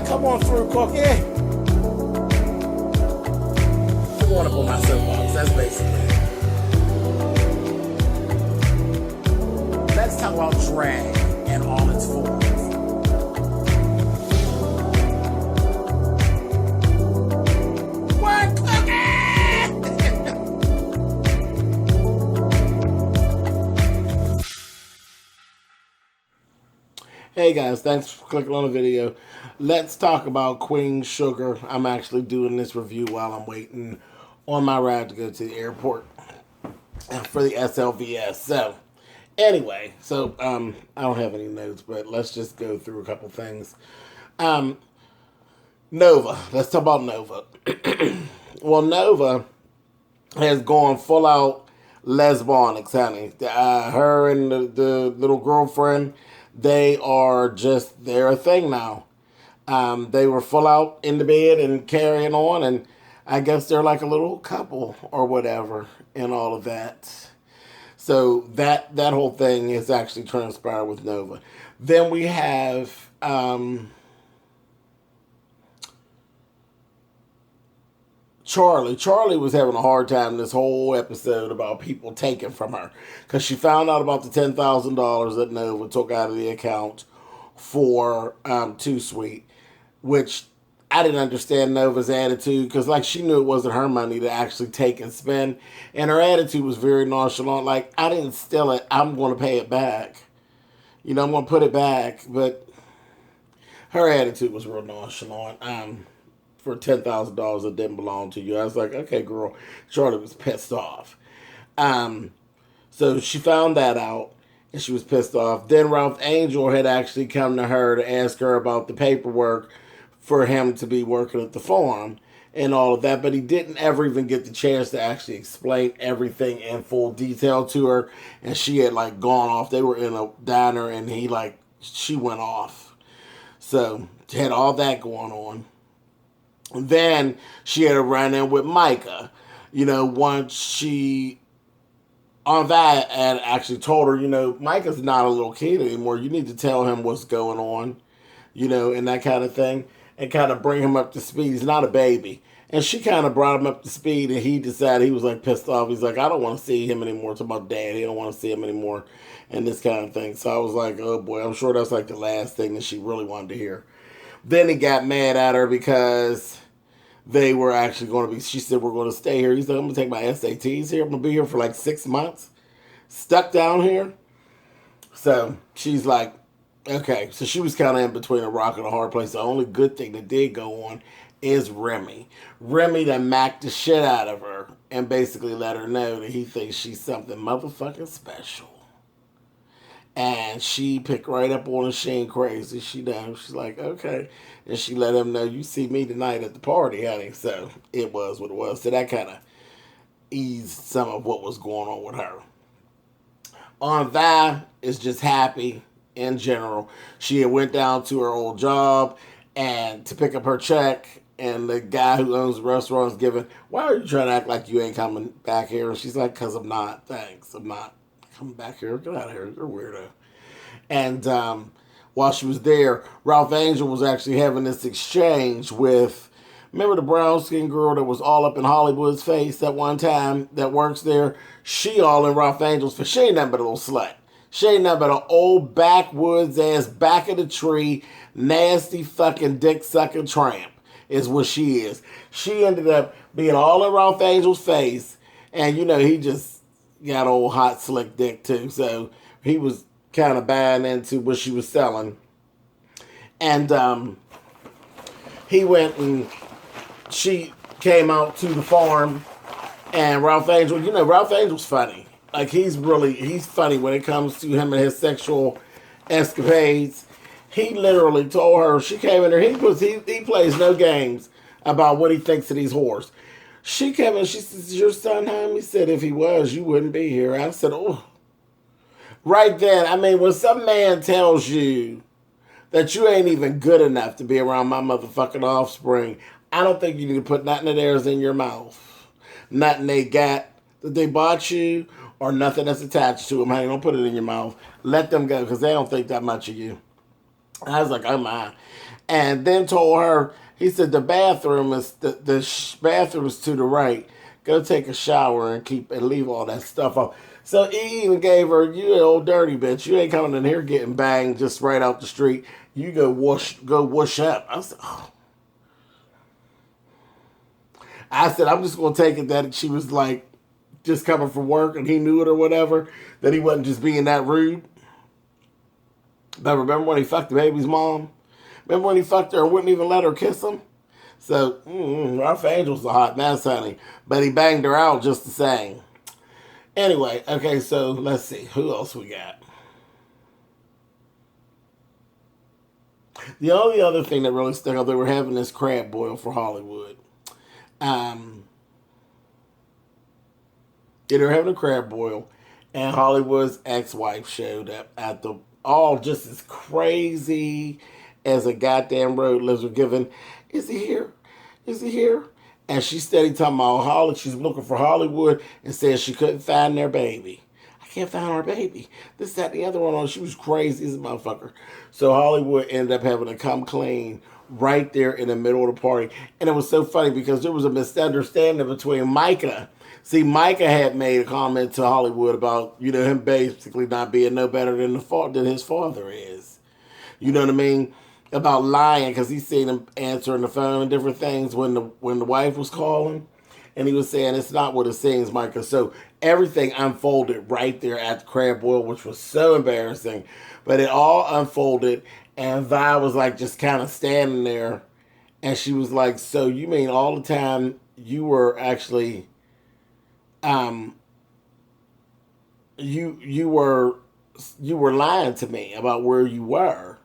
Come on through, Cookie. I want to put my soapbox. That's basically it. Let's talk about drag and all its forms. What, Cookie? Hey guys, thanks for clicking on the video. Let's talk about Queen Sugar. I'm actually doing this review while I'm waiting on my ride to go to the airport for the SLVS. So, anyway, I don't have any notes, but let's just go through a couple things. Nova. Let's talk about Nova. Well, Nova has gone full out lesbonics, honey. Her and the little girlfriend, they're a thing now. They were full out in the bed and carrying on, and I guess they're like a little couple or whatever and all of that. So that whole thing is actually transpired with Nova. Then we have Charlie. Charlie was having a hard time this whole episode about people taking from her because she found out about the $10,000 that Nova took out of the account for Too Sweet, which I didn't understand Nova's attitude because, like, she knew it wasn't her money to actually take and spend, and her attitude was very nonchalant. Like, I didn't steal it. I'm going to pay it back. I'm going to put it back, but her attitude was real nonchalant. For $10,000 that didn't belong to you. I was like, okay, girl. Charlie was pissed off. So she found that out, and she was pissed off. Then Ralph Angel had actually come to her to ask her about the paperwork for him to be working at the farm and all of that, but he didn't ever even get the chance to actually explain everything in full detail to her, and she had, like, gone off. They were in a diner, and she went off. So, she had all that going on. Then she had a run-in with Micah. Once she, on that, and actually told her, Micah's not a little kid anymore. You need to tell him what's going on, and that kind of thing, and kind of bring him up to speed. He's not a baby. And she kind of brought him up to speed, and he decided he was, like, pissed off. He's like, I don't want to see him anymore. Talking about dad. He don't want to see him anymore, and this kind of thing. So I was like, oh, boy, I'm sure that's, like, the last thing that she really wanted to hear. Then he got mad at her because they were actually going to be, she said, we're going to stay here. He said, I'm going to take my SATs here. I'm going to be here for like 6 months. Stuck down here. So she's like, okay. So she was kind of in between a rock and a hard place. The only good thing that did go on is Remy. Remy that macked the shit out of her and basically let her know that he thinks she's something motherfucking special. And she picked right up on her. She ain't crazy. She knows. She's like, okay. And she let him know, you see me tonight at the party, honey. So it was what it was. So that kind of eased some of what was going on with her. On Vi is just happy in general. She had went down to her old job and to pick up her check. And the guy who owns the restaurant is giving, why are you trying to act like you ain't coming back here? And she's like, because I'm not. Thanks. I'm not coming back here. Get out of here. You're a weirdo. And while she was there, Ralph Angel was actually having this exchange with, remember the brown skin girl that was all up in Hollywood's face that one time that works there? She all in Ralph Angel's face. She ain't nothing but a little slut. She ain't nothing but an old backwoods ass, back of the tree, nasty fucking dick sucking tramp is what she is. She ended up being all in Ralph Angel's face, and he just got old hot slick dick too. So he was kind of buying into what she was selling. And he went and she came out to the farm, and Ralph Angel, Ralph Angel's funny. Like, he's funny when it comes to him and his sexual escapades. He literally told her, she came in there, he plays no games about what he thinks of these whores. She came in, she says, is your son home? He said, if he was, you wouldn't be here. I said, oh. Right then, when some man tells you that you ain't even good enough to be around my motherfucking offspring, I don't think you need to put nothing of theirs in your mouth. Nothing they got that they bought you, or nothing that's attached to them. Honey, don't put it in your mouth. Let them go, because they don't think that much of you. I was like, oh my. And then told her, he said, the bathroom is, bathroom is to the right. Go take a shower and leave all that stuff off. So he even gave her, you an old dirty bitch. You ain't coming in here getting banged just right out the street. You go whoosh up. I said, oh. I said, I'm just gonna take it that she was like just coming from work and he knew it or whatever, that he wasn't just being that rude. But remember when he fucked the baby's mom? Remember when he fucked her and wouldn't even let her kiss him? So, Ralph Angel's a hot mess, honey. But he banged her out just the same. Anyway, okay, so let's see. Who else we got? The only other thing that really stuck out, they were having this crab boil for Hollywood. Um, yeah, they were having a crab boil, and Hollywood's ex-wife showed up at the all just as crazy as a goddamn road lizard giving, is he here? Is he here? And she steady talking about Holly. She's looking for Hollywood and said she couldn't find their baby. I can't find our baby. This, that, the other one on. She was crazy as a motherfucker. So Hollywood ended up having to come clean right there in the middle of the party. And it was so funny because there was a misunderstanding between Micah. See, Micah had made a comment to Hollywood about, him basically not being no better than than his father is. You know what I mean? About lying because he seen him answering the phone and different things when the wife was calling, and he was saying it's not what it seems, Micah. So everything unfolded right there at the crab boil, which was so embarrassing, but it all unfolded, and Vi was like just kind of standing there, and she was like, "So you mean all the time you were actually, um, you were lying to me about where you were?"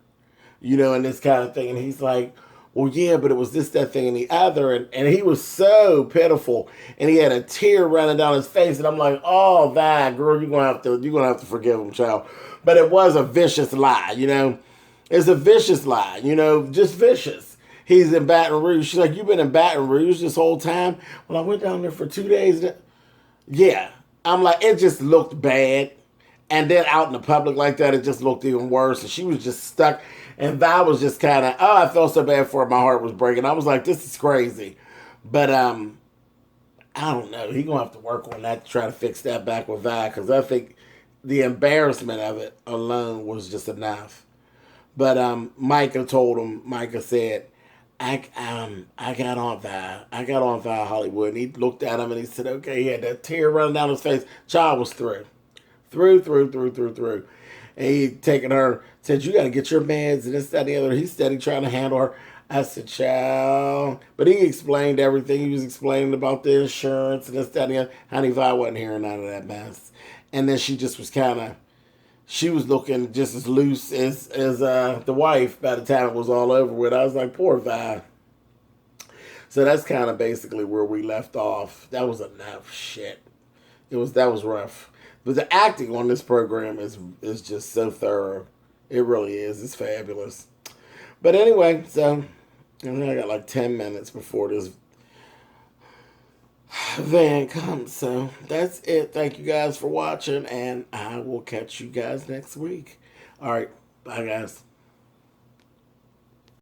And this kind of thing. And he's like, well, yeah, but it was this, that thing, and the other. And he was so pitiful. And he had a tear running down his face. And I'm like, oh, that girl, you're gonna have to forgive him, child. But it was a vicious lie. It's a vicious lie, just vicious. He's in Baton Rouge. She's like, you've been in Baton Rouge this whole time? Well, I went down there for 2 days. Yeah. I'm like, it just looked bad. And then out in the public like that, it just looked even worse. And she was just stuck. And Val was just kind of, I felt so bad for her. My heart was breaking. I was like, this is crazy. But I don't know. He going to have to work on that to try to fix that back with Val. Because I think the embarrassment of it alone was just enough. But Micah said, I got on Val. I got on Val Hollywood. And he looked at him and he said, okay, he had that tear running down his face. Child was through. Through. And he taking her, said, you got to get your meds and this, that, and the other. He's steady trying to handle her. I said, child. But he explained everything. He was explaining about the insurance and this, that, and the other. Honey, Vi wasn't hearing none of that mess. And then she just was she was looking just as loose as the wife by the time it was all over with. I was like, poor Vi. So that's kind of basically where we left off. That was enough shit. That was rough. But the acting on this program is just so thorough. It really is. It's fabulous. But anyway, so I got like 10 minutes before this van comes. So that's it. Thank you guys for watching, and I will catch you guys next week. All right. Bye, guys.